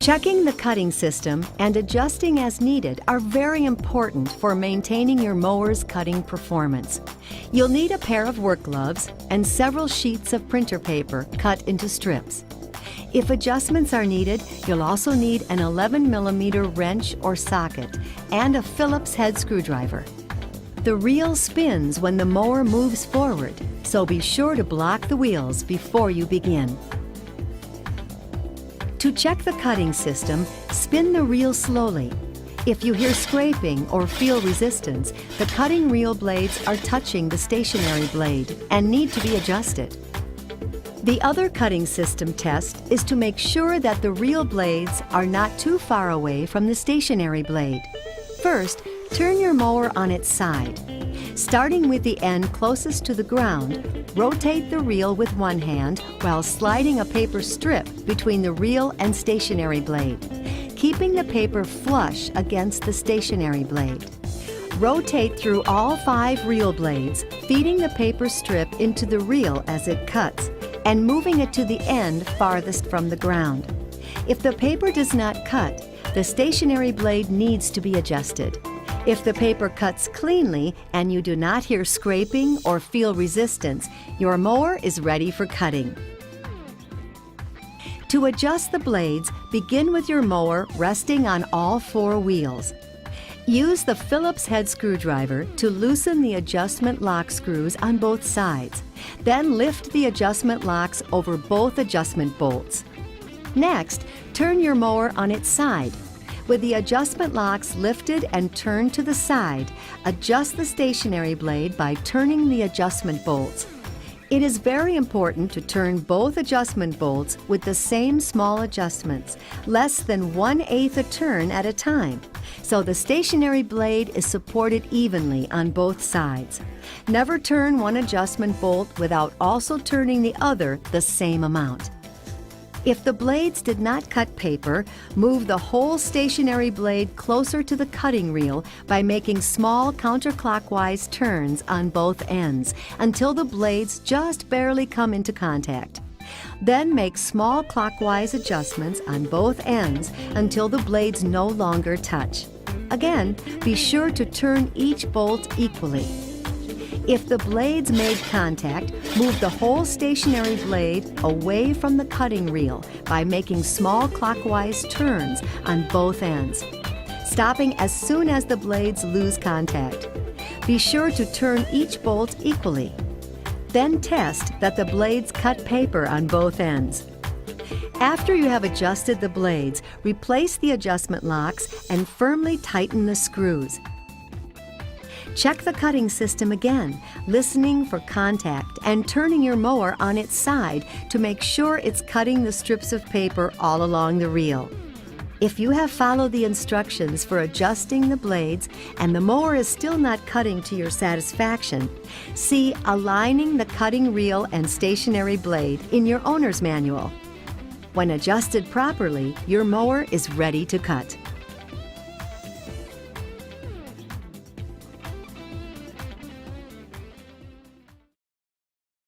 Checking the cutting system and adjusting as needed are very important for maintaining your mower's cutting performance. You'll need a pair of work gloves and several sheets of printer paper cut into strips. If adjustments are needed, you'll also need an 11mm wrench or socket and a Phillips head screwdriver. The reel spins when the mower moves forward, so be sure to block the wheels before you begin. To check the cutting system, spin the reel slowly. If you hear scraping or feel resistance, the cutting reel blades are touching the stationary blade and need to be adjusted. The other cutting system test is to make sure that the reel blades are not too far away from the stationary blade. First, turn your mower on its side. Starting with the end closest to the ground, rotate the reel with one hand while sliding a paper strip between the reel and stationary blade, keeping the paper flush against the stationary blade. Rotate through all 5 reel blades, feeding the paper strip into the reel as it cuts, and moving it to the end farthest from the ground. If the paper does not cut, the stationary blade needs to be adjusted. If the paper cuts cleanly and you do not hear scraping or feel resistance, your mower is ready for cutting. To adjust the blades, begin with your mower resting on all 4 wheels. Use the Phillips head screwdriver to loosen the adjustment lock screws on both sides. Then lift the adjustment locks over both adjustment bolts. Next, turn your mower on its side. With the adjustment locks lifted and turned to the side, adjust the stationary blade by turning the adjustment bolts. It is very important to turn both adjustment bolts with the same small adjustments, less than 1/8 a turn at a time, so the stationary blade is supported evenly on both sides. Never turn one adjustment bolt without also turning the other the same amount. If the blades did not cut paper, move the whole stationary blade closer to the cutting reel by making small counterclockwise turns on both ends until the blades just barely come into contact. Then make small clockwise adjustments on both ends until the blades no longer touch. Again, be sure to turn each bolt equally. If the blades made contact, move the whole stationary blade away from the cutting reel by making small clockwise turns on both ends, stopping as soon as the blades lose contact. Be sure to turn each bolt equally. Then test that the blades cut paper on both ends. After you have adjusted the blades, replace the adjustment locks and firmly tighten the screws. Check the cutting system again, listening for contact and turning your mower on its side to make sure it's cutting the strips of paper all along the reel. If you have followed the instructions for adjusting the blades and the mower is still not cutting to your satisfaction, see Aligning the Cutting Reel and Stationary Blade in your owner's manual. When adjusted properly, your mower is ready to cut.